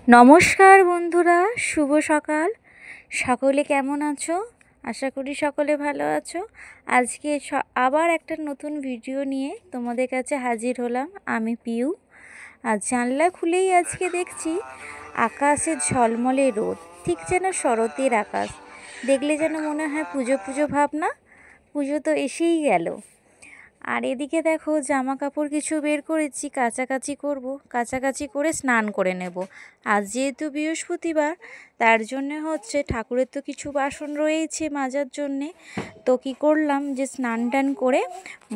নমস্কার বন্ধুরা, শুভ সকাল। সকলে কেমন আছো? আশা করি সকলে ভালো আছো। আজকে আবার একটা নতুন ভিডিও নিয়ে তোমাদের কাছে হাজির হলাম। আমি পিউ। আর জানলা খুলেই আজকে দেখছি আকাশে ঝলমলে রোদ, ঠিক যেন শরতের আকাশ। দেখলে যেন মনে হয় পুজো পুজো ভাব না? পুজো তো এসেই গেল। আর এদিকে দেখো জামা কাপড় কিছু বের করেছি, কাচাকাচি করব। কাচাকাচি করে স্নান করে নেব। আজ যেহেতু বৃহস্পতিবার, তার জন্যে হচ্ছে ঠাকুরের তো কিছু বাসন রয়েছে মাজার জন্যে। তো কী করলাম যে স্নান টান করে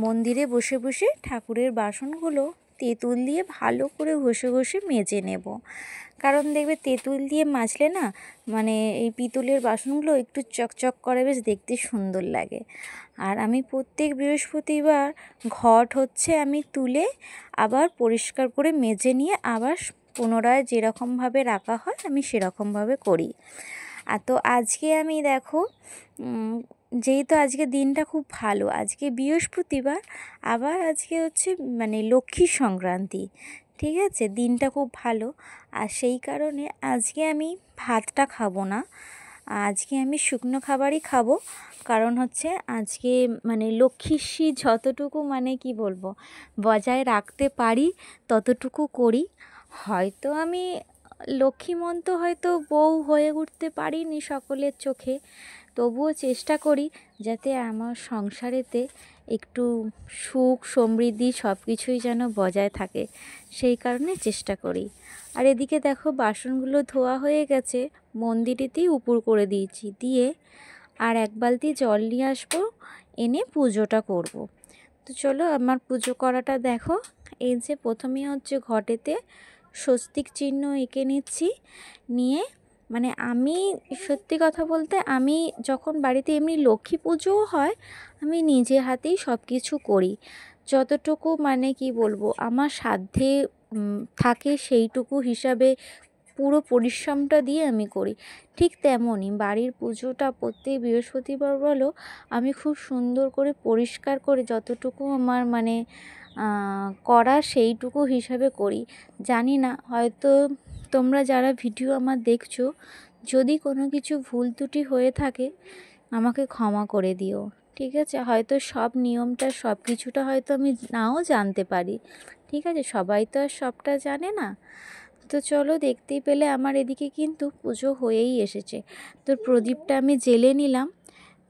মন্দিরে বসে বসে ঠাকুরের বাসনগুলো তেঁতুল দিয়ে ভালো করে ঘষে ঘষে মেজে নেব। কারণ দেখবে তেঁতুল দিয়ে মাজলে না, মানে এই পিতলের বাসনগুলো একটু চকচক করে, বেশ দেখতে সুন্দর লাগে। আর আমি প্রত্যেক বৃহস্পতিবার ঘট হচ্ছে আমি তুলে আবার পরিষ্কার করে মেজে নিয়ে আবার পুনরায় যেরকমভাবে রাখা হয় আমি সেরকমভাবে করি। আর তো আজকে আমি দেখো, যেহেতু আজকে দিনটা খুব ভালো, আজকে বৃহস্পতিবার, আবার আজকে হচ্ছে মানে লক্ষ্মী সংক্রান্তি, ঠিক আছে, দিনটা খুব ভালো। আর সেই কারণে আজকে আমি ভাতটা খাবো না, আজকে আমি শুকনো খাবারই খাবো। কারণ হচ্ছে আজকে মানে লক্ষ্মীশ্রী যতটুকু মানে কি বলবো বজায় রাখতে পারি ততটুকু করি। হয়তো আমি লক্ষ্মীমন্ত হয়তো বউ হয়ে উঠতে পারিনি সকলের চোখে, তবুও চেষ্টা করি যাতে আমার সংসারেতে একটু সুখ সমৃদ্ধি সব কিছুই যেন বজায় থাকে, সেই কারণে চেষ্টা করি। আর এদিকে দেখো বাসনগুলো ধোয়া হয়ে গেছে, মন্দিরেতেই উপুড় করে দিয়েছি, দিয়ে আর এক বালতি জল নিয়ে আসবো, এনে পুজোটা করব। তো চলো আমার পুজো করাটা দেখো। এই যে প্রথমেই হচ্ছে ঘটেতে স্বস্তিক চিহ্ন এঁকে নিচ্ছি, নিয়ে মানে আমি সত্যি কথা বলতে আমি যখন বাড়িতে এমনি লক্ষ্মী পুজোও হয়, আমি নিজে হাতেই সব কিছু করি, যতটুকু মানে কি বলবো আমার সাধ্যে থাকে সেইটুকু হিসাবে পুরো পরিশ্রমটা দিয়ে আমি করি। ঠিক তেমনই বাড়ির পুজোটা প্রত্যেক বৃহস্পতিবার বলো আমি খুব সুন্দর করে পরিষ্কার করে যতটুকু আমার মানে করা সেইটুকু হিসাবে করি। জানি না, হয়তো তোমরা যারা ভিডিও আমার দেখছো, যদি কোনো কিছু ভুল ত্রুটি হয়ে থাকে আমাকে ক্ষমা করে দিও, ঠিক আছে? হয়তো সব নিয়মটা সব কিছুটা হয়তো আমি নাও জানতে পারি, ঠিক আছে? সবাই তো আর সবটা জানে না। তো চলো, দেখতেই পেলে আমার এদিকে কিন্তু পুজো হয়েই এসেছে। তো প্রদীপটা আমি জ্বেলে নিলাম,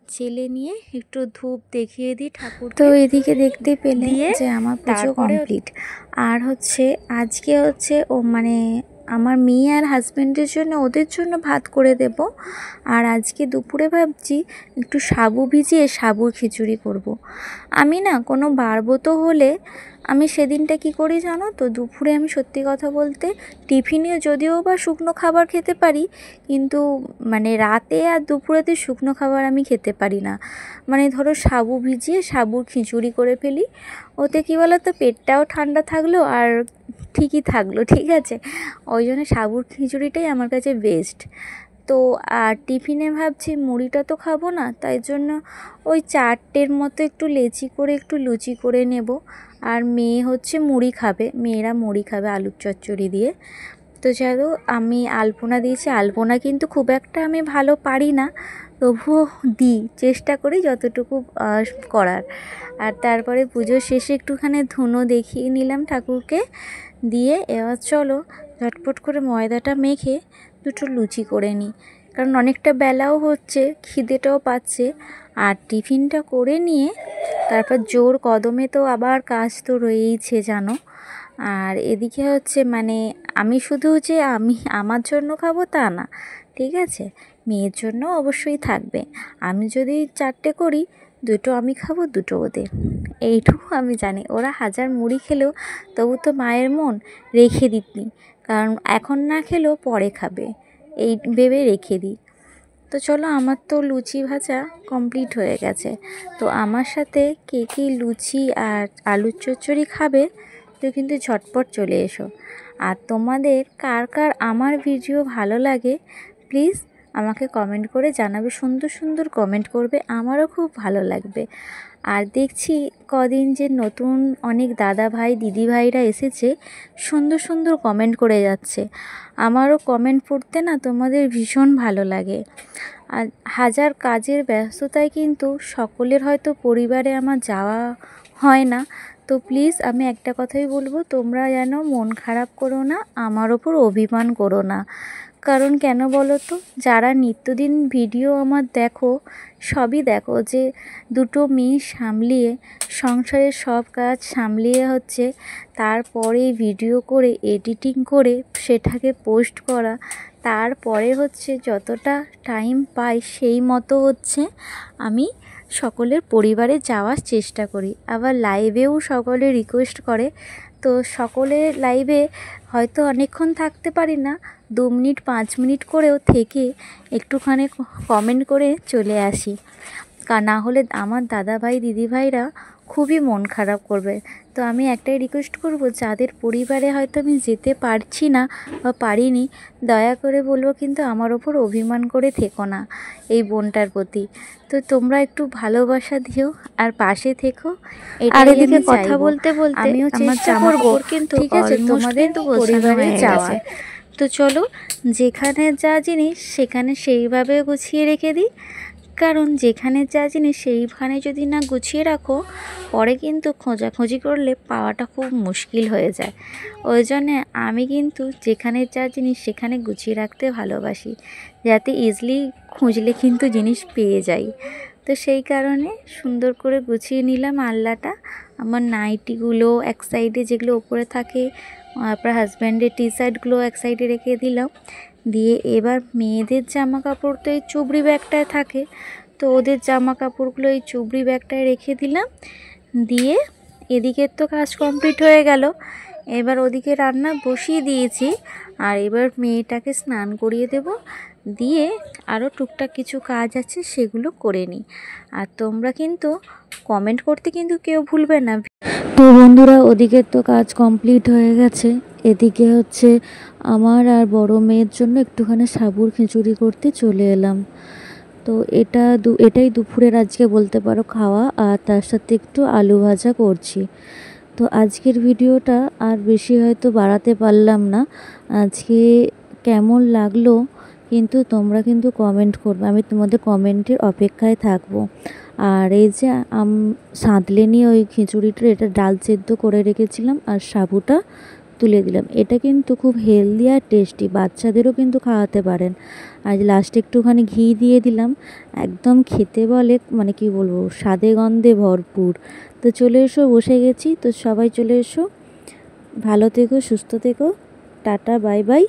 জ্বেলে নিয়ে একটু ধূপ দেখিয়ে দিই ঠাকুর। তো এদিকে দেখতে পেলে যে আমার পুজো কমপ্লিট। আর হচ্ছে আজকে হচ্ছে মানে আমার মেয়ে আর হাজব্যান্ডের জন্য, ওদের জন্য ভাত করে দেব। আর আজকে দুপুরে ভাবছি একটু সাবু ভিজিয়ে সাবুর খিচুড়ি করব। আমি না কোনো বারবত হলে আমি সেদিনটা কি করি জানো তো, দুপুরে আমি সত্যি কথা বলতে টিফিনে যদিও বা শুকনো খাবার খেতে পারি, কিন্তু মানে রাতে আর দুপুরেতে শুকনো খাবার আমি খেতে পারি না। মানে ধরো সাবু ভিজিয়ে সাবুর খিচুড়ি করে ফেলি, ওতে কী বলো তো পেটটাও ঠান্ডা থাকলো আর ঠিকই থাকলো, ঠিক আছে? ওই জন্য সাবুর খিচুড়িটাই আমার কাছে বেস্ট। তো আর টিফিনে ভাবছি মুড়িটা তো খাবো না, তাই জন্য ওই 4টের মতো একটু লেচি করে একটু লুচি করে নেব। আর মেয়ে হচ্ছে মুড়ি খাবে, মেয়েরা মুড়ি খাবে আলুর চচ্চড়ি দিয়ে। তো চলো, আমি আলপনা দিয়েছি, আলপনা কিন্তু খুব একটা আমি ভালো পারি না, তবুও দিই, চেষ্টা করি যতটুকু করার। আর তারপরে পুজোর শেষে একটুখানি ধুনো দেখিয়ে নিলাম ঠাকুরকে, দিয়ে এবার চলো ঝটপট করে ময়দাটা মেখে দুটো লুচি করে নিই, কারণ অনেকটা বেলাও হচ্ছে, খিদেটাও পাচ্ছে। আর টিফিনটা করে নিয়ে তারপর জোর কদমে তো আবার কাজ তো রয়েইছে জানো। আর এদিকে হচ্ছে মানে আমি শুধু যে আমি আমার জন্য খাবো তা না, ঠিক আছে? মেয়ের জন্য অবশ্যই থাকবে। আমি যদি 4টে করি, দুটো আমি খাবো, দুটো ওদের, এইটুকু আমি জানি। ওরা হাজার মুড়ি খেলেও তবু তো মায়ের মন রেখে দিতনি, কারণ এখন না খেলেও পরে খাবে, এই ভেবে রেখে দিই। তো চলো, আমার তো লুচি ভাজা কমপ্লিট হয়ে গেছে। তো আমার সাথে কে কে লুচি আর আলুর চচ্চড়ি খাবে তো কিন্তু ঝটপট চলে এসো। আর তোমাদের কার কার আমার ভিডিও ভালো লাগে প্লিজ আমাকে কমেন্ট করে জানাবে, সুন্দর সুন্দর কমেন্ট করবে, আমারও খুব ভালো লাগবে। আর দেখছি কদিন যে নতুন অনেক দাদা ভাই দিদি ভাইরা এসেছে, সুন্দর সুন্দর কমেন্ট করে যাচ্ছে। আমারও কমেন্ট পড়তে না তোমাদের ভীষণ ভালো লাগে। আর হাজার কাজের ব্যস্ততায় কিন্তু সকলের হয়তো পরিবারে আমার যাওয়া হয় না। তো প্লিজ আমি একটা কথাই বলবো, তোমরা যেন মন খারাপ করো না, আমার ওপর অভিমান করো না। কারণ কেন বলো তো, যারা নিত্যদিন ভিডিও আমার দেখো, সবই দেখো যে দুটো মেয়ে সামলিয়ে, সংসারের সব কাজ সামলিয়ে হচ্ছে, তারপরে ভিডিও করে এডিটিং করে সেটাকে পোস্ট করা, তারপরে হচ্ছে যতটা টাইম পাই সেই মতো হচ্ছে আমি সকলের পরিবারে যাওয়ার চেষ্টা করি। আবার লাইভেও সকলে রিকোয়েস্ট করে, তো সকলের লাইভে হয়তো অনেকক্ষণ থাকতে পারি না, 2 মিনিট 5 মিনিট করেও থেকে একটুখানি কমেন্ট করে চলে আসি। না হলে আমার দাদা ভাই দিদি ভাইরা খুবই মন খারাপ করবে। তো আমি একটাই রিকোয়েস্ট করব, যাদের পরিবারে হয়তো আমি যেতে পারছি না বা পারিনি, দয়া করে বলবো কিন্তু আমার ওপর অভিমান করে থেকো না এই বোনটার প্রতি। তো তোমরা একটু ভালোবাসা দিও আর পাশে থেকো। আর এদিকে কথা বলতে বলতে আমিও চেষ্টা করব, কিন্তু ঠিক আছে তোমাদের পরিবারে যাওয়া। তো চলো, যেখানে যা জিনিস সেখানে সেইভাবে গুছিয়ে রেখে দিই। কারণ যেখানে যা জিনিস সেইখানে যদি না গুছিয়ে রাখো, পরে কিন্তু খোঁজাখুঁজি করলে পাওয়াটা খুব মুশকিল হয়ে যায়। ওই জন্যে আমি কিন্তু যেখানে যা জিনিস সেখানে গুছিয়ে রাখতে ভালোবাসি, যাতে ইজিলি খুঁজলে কিন্তু জিনিস পেয়ে যাই। তো সেই কারণে সুন্দর করে গুছিয়ে নিলাম আলনাটা। আমার নাইটিগুলো এক সাইডে, যেগুলো ওপরে থাকে, তারপর হাজব্যান্ডের টি শার্টগুলো এক সাইডে রেখে দিলাম। দিয়ে এবার মেয়েদের জামা কাপড় তো এই চুবড়ি ব্যাগটায় থাকে, তো ওদের জামা কাপড়গুলো এই চুবড়ি ব্যাগটায় রেখে দিলাম। দিয়ে এদিকের তো কাজ কমপ্লিট হয়ে গেল, এবার ওদিকে রান্না বসিয়ে দিয়েছি। আর এবার মেয়েটাকে স্নান করিয়ে দেব, দিয়ে আরও টুকটাক কিছু কাজ আছে সেগুলো করে নিই। আর তোমরা কিন্তু কমেন্ট করতে কিন্তু কেউ ভুলবে না। তো বন্ধুরা, ওদিকে তো কাজ কমপ্লিট হয়ে গেছে, এদিকে হচ্ছে আমার আর বড় মেয়ের জন্য একটুখানি সাবুর খিচুড়ি করতে চলে এলাম। তো এটাই দুপুরের আজকে বলতে পারো খাওয়া, আর তার সাথে একটু আলু ভাজা করছি। তো আজকের ভিডিওটা আর বেশি হয়তো বাড়াতে পারলাম না। আজকে কেমন লাগলো কিন্তু তোমরা কিন্তু কমেন্ট করবে, আমি তোমাদের কমেন্টের অপেক্ষায় থাকবো। আর এই যে সাঁতলে নিয়ে ওই খিচুড়িটা, এটা ডাল সেদ্ধ করে রেখেছিলাম আর সাবুটা তুলে দিলাম। এটা কিন্তু খুব হেলদি আর টেস্টি, বাচ্চাদেরও কিন্তু খাওয়াতে পারেন। আর লাস্টে একটুখানি ঘি দিয়ে দিলাম, একদম খেতে বলে মানে কি বলবো, স্বাদে গন্ধে ভরপুর। তো চলে এসো, বসে গেছি। তো সবাই চলে এসো, ভালো থেকো, সুস্থ থেকো, টাটা, বাই বাই।